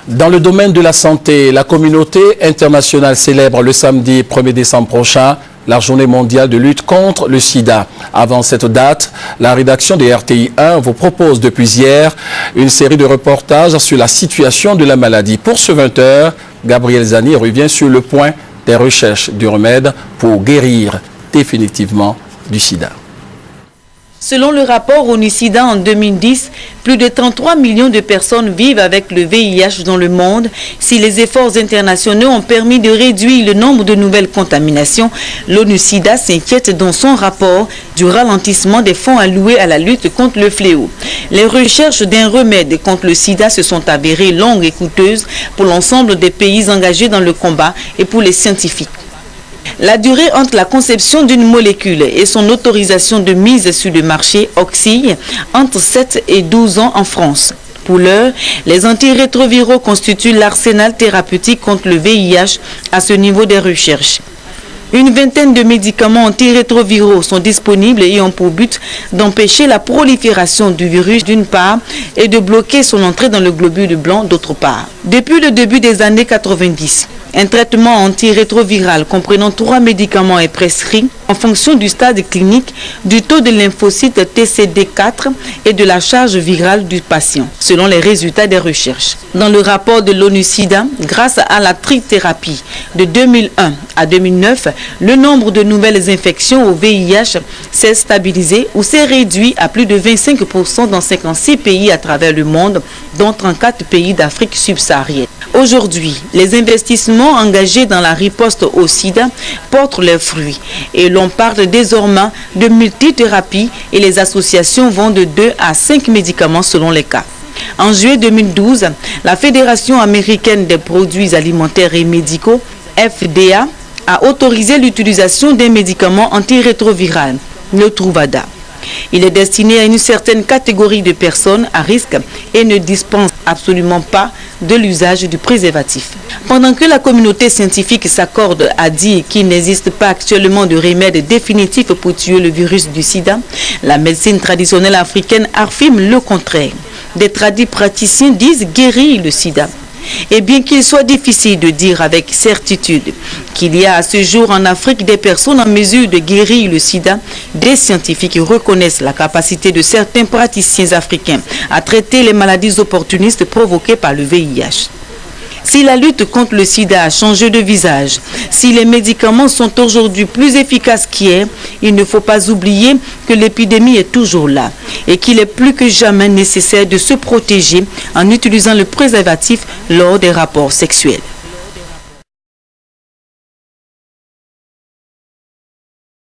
Dans le domaine de la santé, la communauté internationale célèbre le samedi 1er décembre prochain la journée mondiale de lutte contre le sida. Avant cette date, la rédaction de RTI 1 vous propose depuis hier une série de reportages sur la situation de la maladie. Pour ce 20h, Gabriel Zani revient sur le point des recherches du remède pour guérir définitivement du sida. Selon le rapport ONU-SIDA en 2010, plus de 33 millions de personnes vivent avec le VIH dans le monde. Si les efforts internationaux ont permis de réduire le nombre de nouvelles contaminations, l'ONU-SIDA s'inquiète dans son rapport du ralentissement des fonds alloués à la lutte contre le fléau. Les recherches d'un remède contre le sida se sont avérées longues et coûteuses pour l'ensemble des pays engagés dans le combat et pour les scientifiques. La durée entre la conception d'une molécule et son autorisation de mise sur le marché oscille entre 7 et 12 ans en France. Pour l'heure, les antirétroviraux constituent l'arsenal thérapeutique contre le VIH à ce niveau des recherches. Une vingtaine de médicaments antirétroviraux sont disponibles et ont pour but d'empêcher la prolifération du virus d'une part et de bloquer son entrée dans le globule blanc d'autre part. Depuis le début des années 90, un traitement antirétroviral comprenant 3 médicaments est prescrit en fonction du stade clinique, du taux de lymphocytes TCD4 et de la charge virale du patient, selon les résultats des recherches. Dans le rapport de l'ONU-SIDA, grâce à la trithérapie de 2001 à 2009, le nombre de nouvelles infections au VIH s'est stabilisé ou s'est réduit à plus de 25% dans 56 pays à travers le monde, dont 34 pays d'Afrique subsaharienne. Aujourd'hui, les investissements engagés dans la riposte au sida portent leurs fruits et l'on parle désormais de multithérapie et les associations vendent de 2 à 5 médicaments selon les cas. En juillet 2012, la Fédération américaine des produits alimentaires et médicaux, FDA, a autorisé l'utilisation d'un médicament antirétroviral, le Truvada. Il est destiné à une certaine catégorie de personnes à risque et ne dispense absolument pas de l'usage du préservatif. Pendant que la communauté scientifique s'accorde à dire qu'il n'existe pas actuellement de remède définitif pour tuer le virus du sida, la médecine traditionnelle africaine affirme le contraire. Des praticiens disent guérir le sida. Et bien qu'il soit difficile de dire avec certitude qu'il y a à ce jour en Afrique des personnes en mesure de guérir le sida, des scientifiques reconnaissent la capacité de certains praticiens africains à traiter les maladies opportunistes provoquées par le VIH. Si la lutte contre le sida a changé de visage, si les médicaments sont aujourd'hui plus efficaces qu'hier, il ne faut pas oublier que l'épidémie est toujours là et qu'il est plus que jamais nécessaire de se protéger en utilisant le préservatif lors des rapports sexuels.